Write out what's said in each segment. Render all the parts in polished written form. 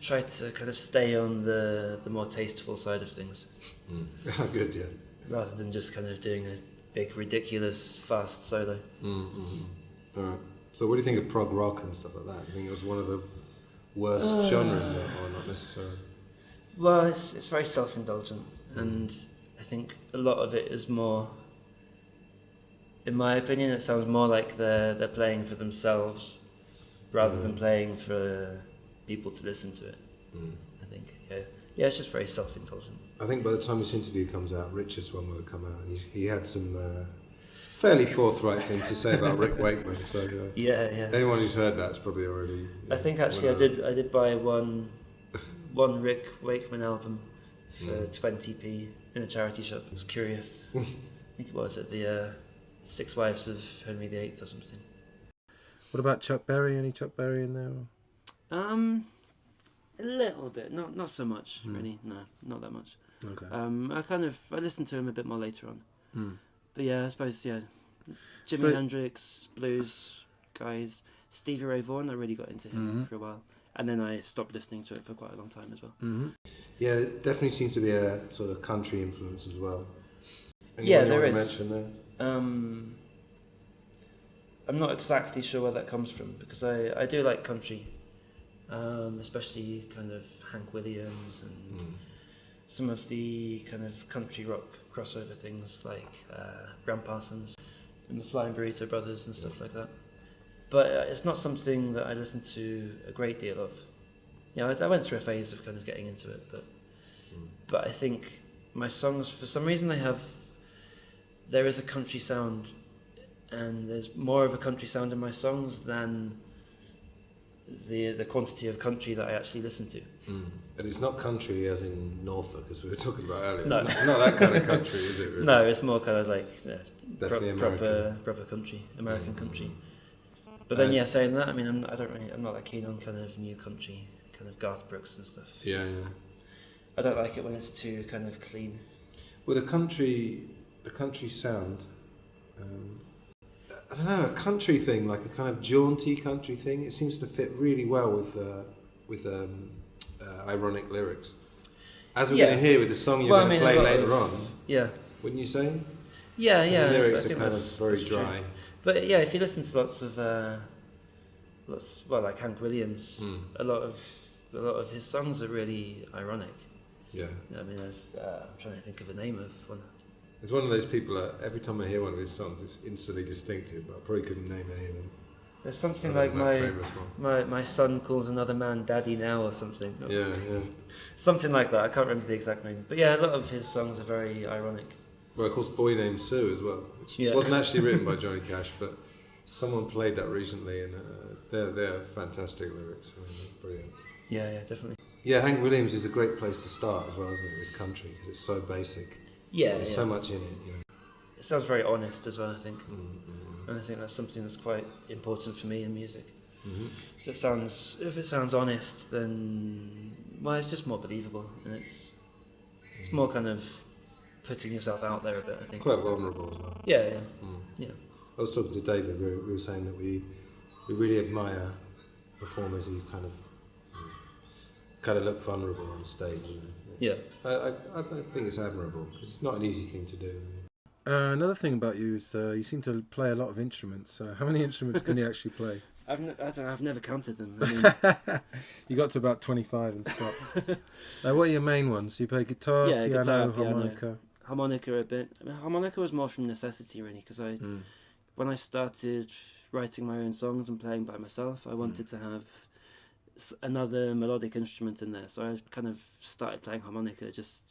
try to kind of stay on the more tasteful side of things. Good, yeah. Rather than just kind of doing a big, ridiculous, fast solo. All right. So what do you think of prog rock and stuff like that? Do you think it was one of the worst genres, or not necessarily? Well, it's very self-indulgent, and I think a lot of it is more, in my opinion, it sounds more like they're playing for themselves rather than playing for people to listen to it. I think, yeah, it's just very self-indulgent. I think by the time this interview comes out, Richard's one will have come out, and he had some fairly forthright things to say about Rick Wakeman. So yeah. Anyone who's heard that's probably already. I think actually I did buy one Rick Wakeman album for 20p in a charity shop. I was curious. I think it was at the Six Wives of Henry VIII or something. What about Chuck Berry? Any Chuck Berry in there? A little bit, not so much really. No, not that much. Okay. I listened to him a bit more later on. But yeah, I suppose Jimi Hendrix, blues guys, Stevie Ray Vaughan. I really got into him for a while, and then I stopped listening to it for quite a long time as well. Yeah, it definitely seems to be a sort of country influence as well. Anyone there is. Mention there? I'm not exactly sure where that comes from, because I do like country, especially kind of Hank Williams and some of the kind of country rock crossover things like Gram Parsons and the Flying Burrito Brothers and stuff like that. But it's not something that I listen to a great deal of. I went through a phase of kind of getting into it, but I think my songs, for some reason, there is a country sound, and there's more of a country sound in my songs than the quantity of country that I actually listen to. And it's not country as in Norfolk, as we were talking about earlier. No. It's not that kind of country, is it? Really? No, it's more kind of like proper country, American country. But then, saying that, I mean, I'm not that keen on kind of new country, kind of Garth Brooks and stuff. Yeah. I don't like it when it's too kind of clean. Well, the country sound, I don't know, a country thing, like a kind of jaunty country thing. It seems to fit really well with ironic lyrics, as we're going to hear with the song you're going to play later on. Yeah, wouldn't you say? Yeah. The lyrics are kind of very dry. True. But if you listen to lots of like Hank Williams, a lot of his songs are really ironic. Yeah. I mean, I'm trying to think of the name of one. It's one of those people that every time I hear one of his songs, it's instantly distinctive, but I probably couldn't name any of them. There's something like my son calls another man daddy now or something. Yeah. Something like that. I can't remember the exact name. But yeah, a lot of his songs are very ironic. Well, of course, Boy Named Sue as well, which wasn't actually written by Johnny Cash, but someone played that recently, and they're fantastic lyrics. I mean, brilliant. Yeah, definitely. Yeah, Hank Williams is a great place to start as well, isn't it, with country, because it's so basic. Yeah, there's so much in it, It sounds very honest as well, I think. And I think that's something that's quite important for me in music. If it sounds honest, then it's just more believable, and it's more kind of putting yourself out there a bit, I think. Quite vulnerable as well. Yeah. I was talking to David. We were saying that we really admire performers who kind of look vulnerable on stage. Yeah. I think it's admirable. It's not an easy thing to do. Another thing about you is you seem to play a lot of instruments. How many instruments can you actually play? I've never counted them. I mean, you got to about 25 and stopped. What are your main ones? You play guitar, piano, harmonica? Harmonica a bit. I mean, harmonica was more from necessity, really, because when I started writing my own songs and playing by myself, I wanted to have another melodic instrument in there, so I kind of started playing harmonica just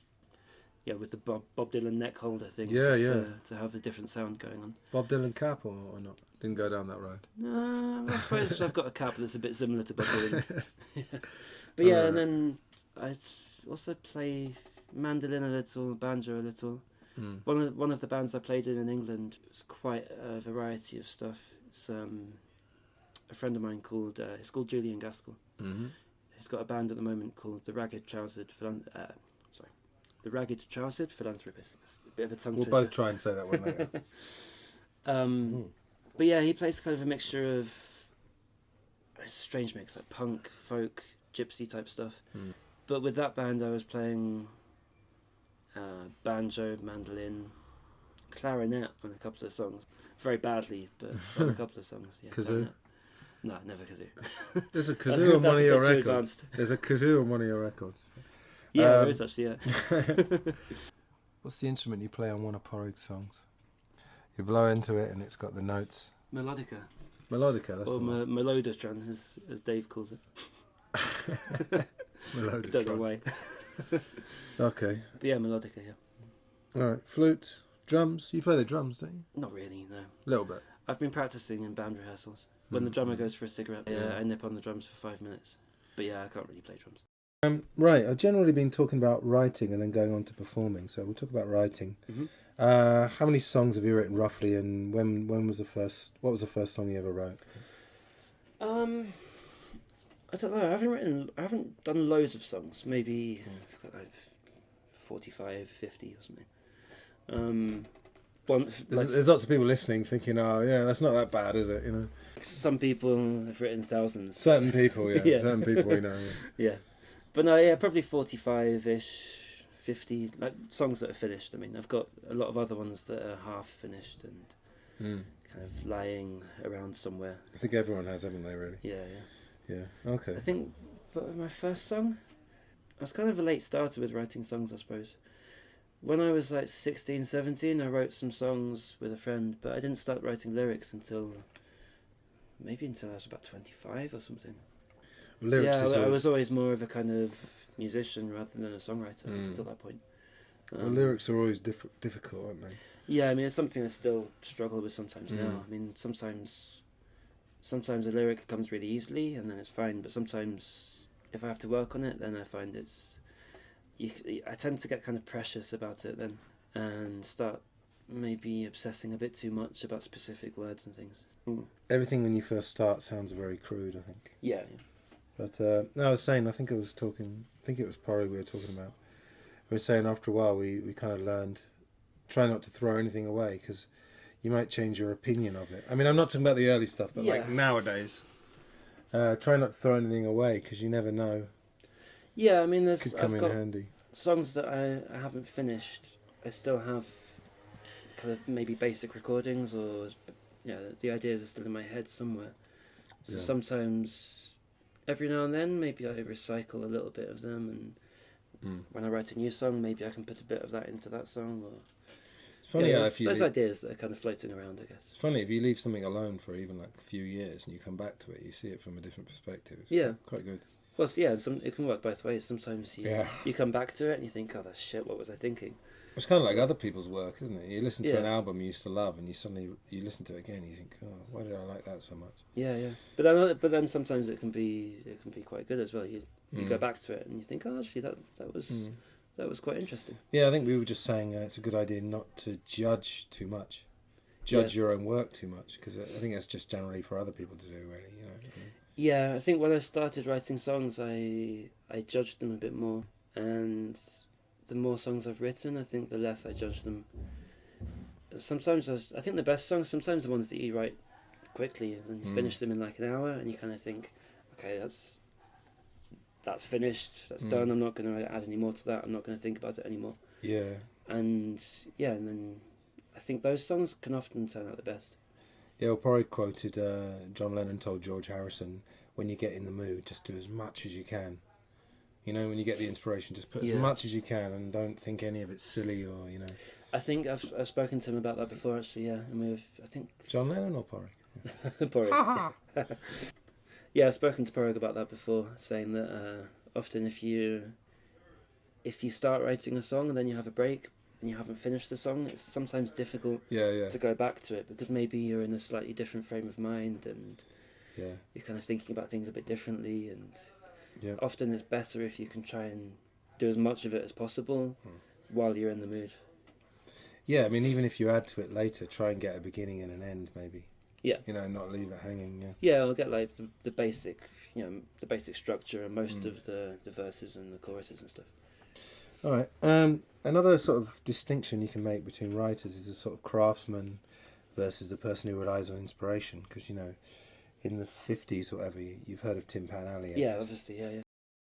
with the Bob Dylan neck holder thing, to have a different sound going on. Bob Dylan cap or not? Didn't go down that road. No, I suppose I've got a cap that's a bit similar to Bob Dylan. But and then I also play mandolin a little, banjo a little. One of the bands I played in England was quite a variety of stuff. It's a friend of mine called it's called Julian Gaskell. He's got a band at the moment called the Ragged Trousered Philanthropist. It's a bit of a tongue twister. We'll both try and say that one later. But he plays kind of a mixture of a strange mix, like punk, folk, gypsy type stuff. But with that band I was playing banjo, mandolin, clarinet on a couple of songs. Very badly, but on a couple of songs. Yeah, kazoo? Clarinet. No, never kazoo. There's a kazoo on one of your records. There's a kazoo on one of your records. Yeah, there is actually, yeah. What's the instrument you play on one of Porrig's songs? You blow into it and it's got the notes. Melodica. Melodica, that's or Melodotron, as Dave calls it. Melodotron. Don't know why. Okay. But yeah, Melodica, yeah. Alright, flute, drums. You play the drums, don't you? Not really, no. A little bit. I've been practicing in band rehearsals. When the drummer goes for a cigarette, I nip on the drums for 5 minutes. But yeah, I can't really play drums. Right, I've generally been talking about writing and then going on to performing, so we'll talk about writing. How many songs have you written roughly, and when was the first? What was the first song you ever wrote? I don't know. I haven't done loads of songs. Maybe I've got like 45, 50 or something. There's lots of people listening thinking, oh yeah, that's not that bad, is it? You know. Some people have written thousands. Certain people, yeah. Certain people we know. Yeah. But no, yeah, probably 45-ish, 50, like songs that are finished. I mean, I've got a lot of other ones that are half finished and kind of lying around somewhere. I think everyone has, haven't they, really? Yeah. Okay. I think for my first song, I was kind of a late starter with writing songs, I suppose. When I was like 16, 17, I wrote some songs with a friend, but I didn't start writing lyrics until I was about 25 or something. Lyrics I was always more of a kind of musician rather than a songwriter until that point. Lyrics are always difficult, aren't they? Yeah, I mean, it's something I still struggle with sometimes now. I mean, sometimes a lyric comes really easily and then it's fine, but sometimes if I have to work on it, then I find I tend to get kind of precious about it then and start maybe obsessing a bit too much about specific words and things. Everything when you first start sounds very crude, I think. Yeah. But no, I was saying, I think it was Porrig we were talking about. We were saying after a while we kind of learned, try not to throw anything away because you might change your opinion of it. I mean, I'm not talking about the early stuff, but like nowadays, try not to throw anything away because you never know. Yeah, I mean, could come in handy. Songs that I haven't finished. I still have kind of maybe basic recordings, or the ideas are still in my head somewhere. So sometimes, every now and then, maybe I recycle a little bit of them, and when I write a new song, maybe I can put a bit of that into that song. Or it's funny there's ideas that are kind of floating around, I guess. It's funny if you leave something alone for even like a few years and you come back to it, you see it from a different perspective. It's quite good. Well, it can work both ways. Sometimes you come back to it and you think, oh, that's shit, what was I thinking? It's kind of like other people's work, isn't it? You listen to an album you used to love and you listen to it again and you think, oh, why did I like that so much? Yeah. But then sometimes it can be quite good as well. You go back to it and you think, oh, actually that was quite interesting. Yeah, I think we were just saying it's a good idea not to judge too much. Judge your own work too much, because I think that's just generally for other people to do, really, you know. Yeah, I think when I started writing songs, I judged them a bit more, and the more songs I've written, I think the less I judge them. Sometimes I think the best songs, sometimes the ones that you write quickly and you finish them in like an hour, and you kind of think, okay, that's finished, that's done. I'm not going to add any more to that. I'm not going to think about it anymore. Yeah. And then I think those songs can often turn out the best. Yeah, well, Porrig quoted John Lennon told George Harrison, when you get in the mood, just do as much as you can. You know, when you get the inspiration, just put as much as you can and don't think any of it's silly or, you know. I think I've spoken to him about that before, actually, yeah. And I think... John Lennon or Porrig? Porrig. Yeah, I've spoken to Porrig about that before, saying that often if you start writing a song and then you have a break, and you haven't finished the song, it's sometimes difficult to go back to it because maybe you're in a slightly different frame of mind and you're kind of thinking about things a bit differently, and often it's better if you can try and do as much of it as possible while you're in the mood. Yeah, I mean, even if you add to it later, try and get a beginning and an end, maybe. Yeah. You know, not leave it hanging. Yeah, I'll get like the basic, the basic structure and most of the verses and the choruses and stuff. All right. Another sort of distinction you can make between writers is a sort of craftsman versus the person who relies on inspiration. Because, in the 50s or whatever, you've heard of Tin Pan Alley. Yeah, obviously, yeah.